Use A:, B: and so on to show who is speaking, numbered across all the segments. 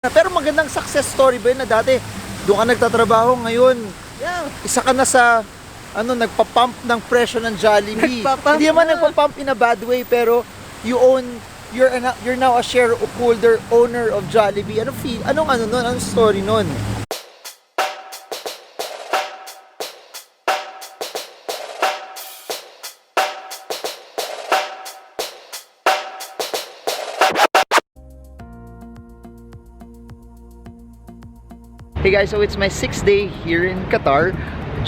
A: Pero magandang success story ba yun na dati doon ka nagtatrabaho, ngayon isa ka na sa nagpa-pump ng presyo ng Jollibee. Hindi naman nagpa-pump in a bad way, pero you're now a shareholder owner of Jollibee. Anong story nun? Hey guys, so it's my 6th day here in Qatar.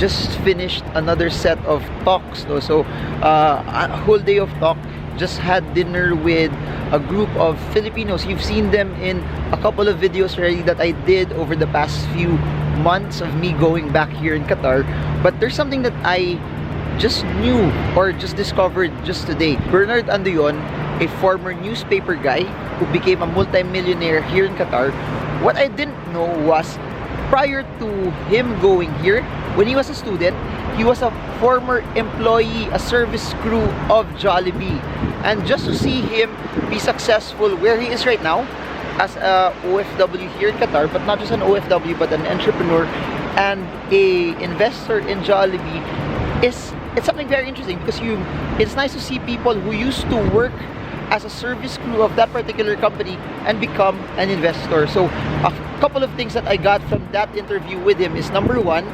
A: Just finished another set of talks, no? So a whole day of talk. Just had dinner with a group of Filipinos. You've seen them in a couple of videos already that I did over the past few months of me going back here in Qatar. But there's something that I just knew or just discovered just today. Bernard Anduyon, a former newspaper guy who became a multi-millionaire here in Qatar. What I didn't know was, prior to him going here, when he was a student, he was a former employee, a service crew of Jollibee. And just to see him be successful where he is right now, as a OFW here in Qatar, but not just an OFW, but an entrepreneur and a investor in Jollibee, it's something very interesting, because it's nice to see people who used to work as a service crew of that particular company and become an investor. So a couple of things that I got from that interview with him is, number one,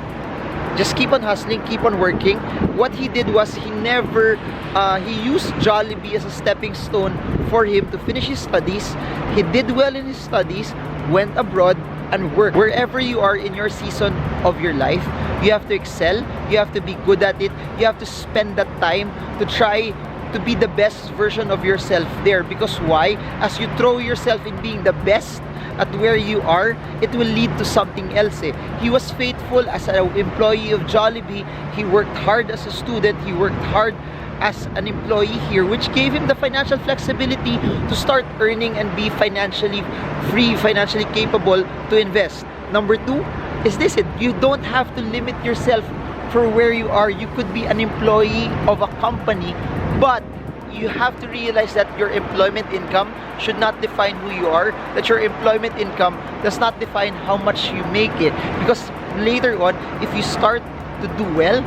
A: just keep on hustling, keep on working. What he did was he used Jollibee as a stepping stone for him to finish his studies. He did well in his studies, went abroad and worked. Wherever you are in your season of your life, you have to excel, you have to be good at it, you have to spend that time to try to be the best version of yourself there. Because why? As you throw yourself in being the best at where you are, it will lead to something else. He was faithful as an employee of Jollibee. He worked hard as a student. He worked hard as an employee here, which gave him the financial flexibility to start earning and be financially free, financially capable to invest. Number two is this: you don't have to limit yourself for where you are. You could be an employee of a company, but you have to realize that your employment income should not define who you are, that your employment income does not define how much you make it. Because later on, if you start to do well,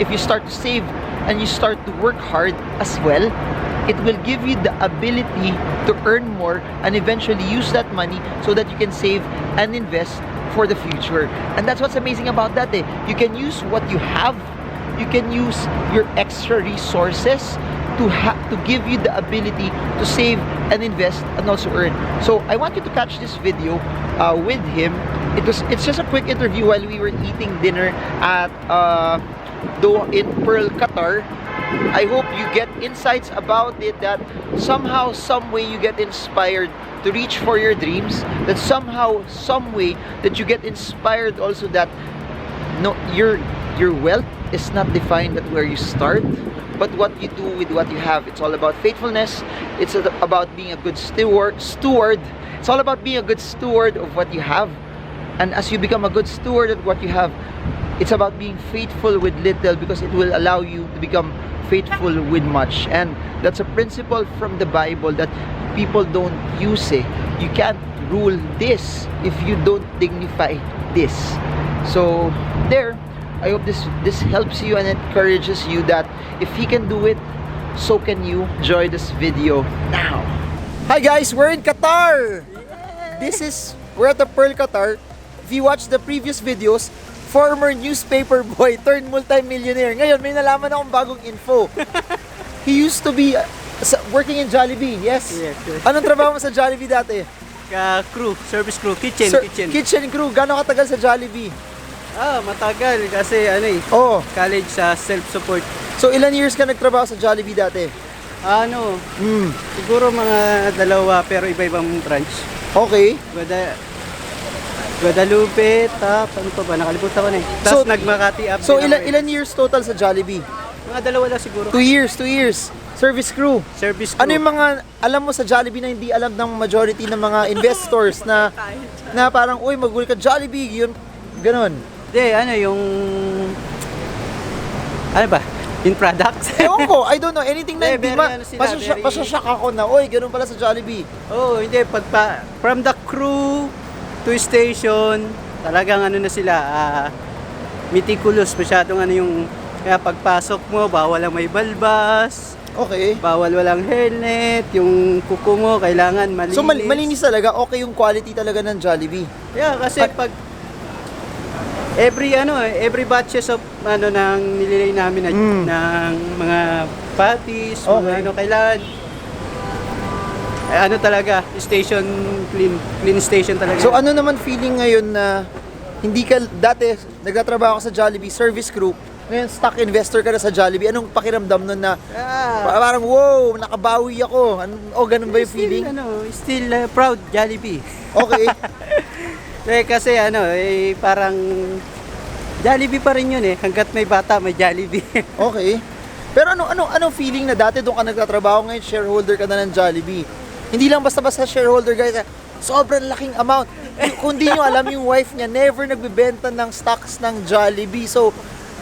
A: if you start to save and you start to work hard as well, it will give you the ability to earn more and eventually use that money so that you can save and invest for the future. And that's what's amazing about that. You can use what you have, you can use your extra resources to give you the ability to save and invest and also earn. So I want you to catch this video with him. It's just a quick interview while we were eating dinner at in Pearl, Qatar. I hope you get insights about it, that somehow, some way you get inspired to reach for your dreams, that somehow, some way that you get inspired also that your wealth is not defined at where you start, but what you do with what you have. It's all about faithfulness. It's about being a good steward. It's all about being a good steward of what you have. And as you become a good steward of what you have, it's about being faithful with little, because it will allow you to become faithful with much. And that's a principle from the Bible that people don't use. You can't rule this if you don't dignify this. So there, I hope this helps you and encourages you that if he can do it, so can you. Enjoy this video now. Hi guys, we're in Qatar. We're at the Pearl, Qatar. If you watch the previous videos, former newspaper boy turned multi-millionaire. Ngayon, may nalaman akong bagong info. He used to be working in Jollibee, yes?
B: Yes.
A: Anong trabaho mo sa Jollibee dati?
B: Crew, service crew, kitchen.
A: Kitchen crew. Gano'ng katagal sa Jollibee?
B: Matagal kasi college sa self-support.
A: So ilan years ka nagtrabaho sa Jollibee dati?
B: Siguro mga 2, pero iba-ibang branch.
A: Okay.
B: Guadalupe, ano pa ba? Nakalimutan ko na eh. Tapos nag-Makati up.
A: So ilan years total sa Jollibee?
B: Mga 2 lang siguro.
A: 2 years. Service crew.
B: Service crew.
A: Ano yung mga alam mo sa Jollibee na hindi alam ng majority ng mga investors na parang, uy, mag-work ka Jollibee, yun, ganon?
B: Hindi, yung in products?
A: Ewan ko, I don't know, anything na hindi
B: very
A: masashock ako na, uy, ganun pala sa Jollibee.
B: Hindi, from the crew 2 station, talagang ano na sila, meticulous, masyadong ano yung, kaya pagpasok mo, bawal ang may balbas,
A: Okay.
B: bawal walang helmet, yung kuko mo, kailangan malinis.
A: So malinis talaga, okay yung quality talaga ng Jollibee.
B: Yeah, kasi pag every batches of nang nililay namin ng mga patties,
A: Okay.
B: mga kailangan talaga, station clean station talaga.
A: So ano naman feeling ngayon na hindi ka, dati nagtatrabaho ka sa Jollibee, service crew, ngayon stock investor ka na sa Jollibee, anong pakiramdam nun na parang wow, nakabawi ako, ganun ba yung feeling?
B: Still proud Jollibee.
A: Okay.
B: Kasi parang Jollibee pa rin yun hanggat may bata may Jollibee.
A: Okay. Pero ano feeling na dati doon ka nagtatrabaho, ngayon shareholder ka na ng Jollibee? Hindi lang basta-basta shareholder guys, sobrang laking amount. Kung di nyo alam, yung wife niya never nagbebenta ng stocks ng Jollibee. So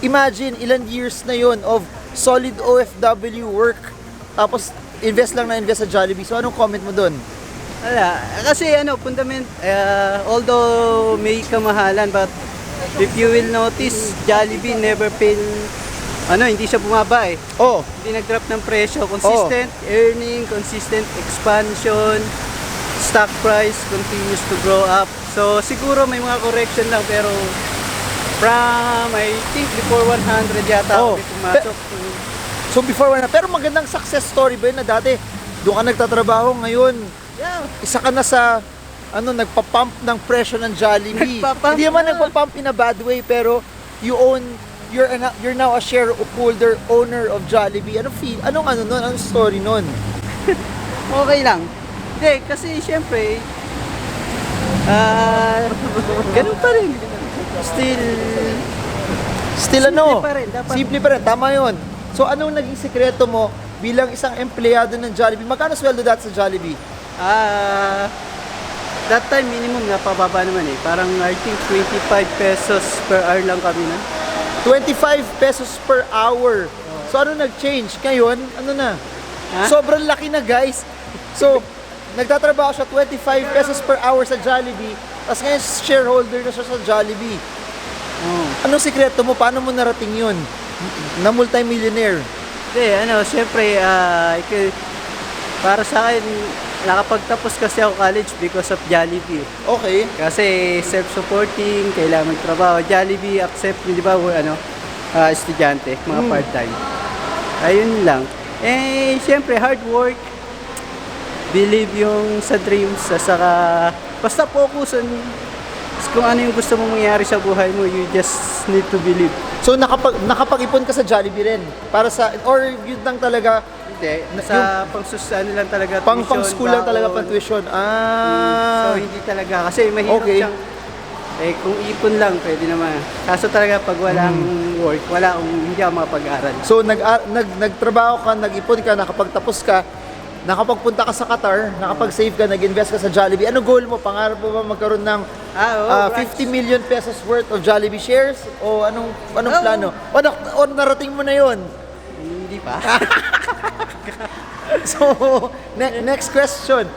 A: imagine ilan years na yon of solid OFW work, tapos invest sa Jollibee. So anong comment mo doon?
B: Wala. Kasi although may kamahalan, but if you will notice, Jollibee never fail, hindi siya bumaba
A: Oh,
B: Hindi nag-drop ng presyo. Consistent earning, consistent expansion, stock price continues to grow up. So siguro may mga correction lang, pero from, I think, before 100 yata may pumasok.
A: so before na, pero magandang success story ba yun na dati doon ka nagtatrabaho, ngayon
B: Yeah.
A: isa ka na sa nagpa-pump ng presyo ng Jollibee.
B: Nagpa-pump
A: Hindi naman
B: na.
A: nagpa-pump in a bad way, pero you're now a shareholder owner of Jollibee. Anong story nun?
B: Okay lang. Hindi, kasi syempre, ganun pa rin.
A: Still
B: Simple pa rin, dapat.
A: Simple pa rin, tama yun. So anong naging sekreto mo bilang isang empleyado ng Jollibee? Magkano sweldo dati sa Jollibee?
B: That time minimum napababa naman Parang I think 25 pesos per hour lang kami na.
A: 25 pesos per hour. So ano nag-change? Ngayon, ano na? Sobrang laki na guys. So, nagtatrabaho siya 25 pesos per hour sa Jollibee, tapos ngayon shareholder na siya sa Jollibee. Anong sikreto mo? Paano mo narating yun? Na multi-millionaire?
B: Hindi, syempre, para sa akin, nakapagtapos kasi ako college because of Jollibee.
A: Okay.
B: Kasi self-supporting, kailangan magtrabaho. Jollibee accept, di ba, estudyante, mga part-time. Ayun lang. Syempre, hard work, believe yung sa dreams, saka basta focus on kung ano yung gusto mong mangyari sa buhay mo, you just need to believe.
A: So, nakapag-ipon ka sa Jollibee rin? Para sa, or yun lang talaga?
B: Hindi, sa lang talaga,
A: Pang school lang talaga, pang tuition.
B: So, hindi talaga. Kasi mahirap siyang, kung ipon lang, pwede naman. Kaso talaga, pag walang work, hindi ako makapag-aral.
A: So, nagtrabaho ka, nag-ipon ka, nakapagtapos ka, nakapagpunta ka sa Qatar, nakapag-save ka, nag-invest ka sa Jollibee. Ano goal mo? Pangarap mo ba magkaroon ng 50 million pesos worth of Jollibee shares? O anong plano? O narating mo na yon?
B: Hindi pa.
A: So, next question.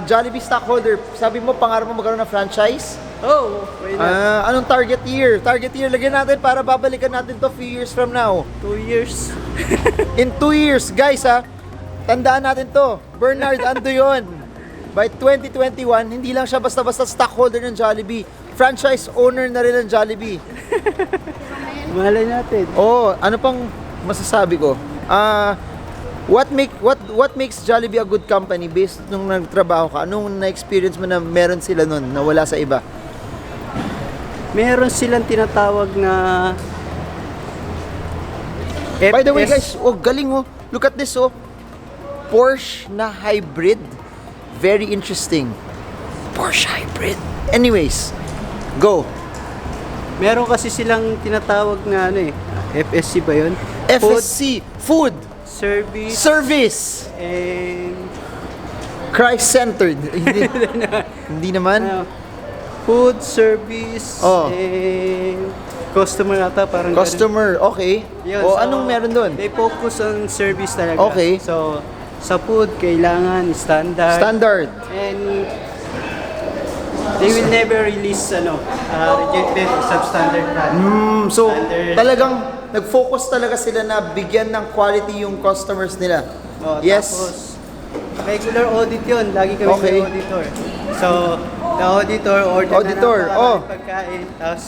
A: Jollibee stockholder, sabi mo pangarap mo magkaroon ng franchise?
B: Why not?
A: Anong target year? Target year, lagyan natin para babalikan natin to few years from now.
B: 2 years.
A: In 2 years, guys tandaan natin to. Bernard Anduyon, by 2021, hindi lang siya basta-basta stockholder ng Jollibee. Franchise owner na rin ng Jollibee.
B: Malay natin.
A: Ano pang masasabi ko? What makes Jollibee a good company based nung nagtrabaho ka? Anong na-experience mo na meron sila nun na wala sa iba?
B: Meron silang tinatawag na
A: By the way guys, galing Look at this Porsche na hybrid. Very interesting. Porsche hybrid. Anyways, go.
B: Meron kasi silang tinatawag na FSC ba yun?
A: FSC, food, service,
B: and
A: Christ-centered. Hindi naman.
B: Food, service, and customer ata, parang
A: customer, okay.
B: Yun,
A: anong meron doon?
B: They focus on service talaga.
A: Okay.
B: So, sa food, kailangan standard.
A: Standard.
B: And They will never release rejected or substandard product.
A: So,
B: Standard.
A: talagang nag-focus talaga sila na bigyan ng quality yung customers nila. Yes.
B: Tapos, regular audit yun. Lagi kami
A: Okay.
B: may auditor. So, the auditor
A: Auditor,
B: na ng pagkain. Tapos,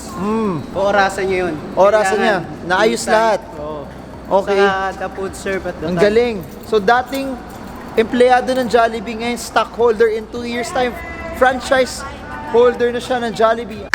B: orasan niya yun.
A: Orasan niya.
B: Kailangan
A: Naayos
B: in time.
A: lahat.
B: Oo.
A: Okay.
B: Saka the food serve at the
A: Ang
B: time.
A: galing. So, dating empleyado ng Jollibee, ngayon stockholder in 2 years time. Franchise holder na siya ng Jollibee.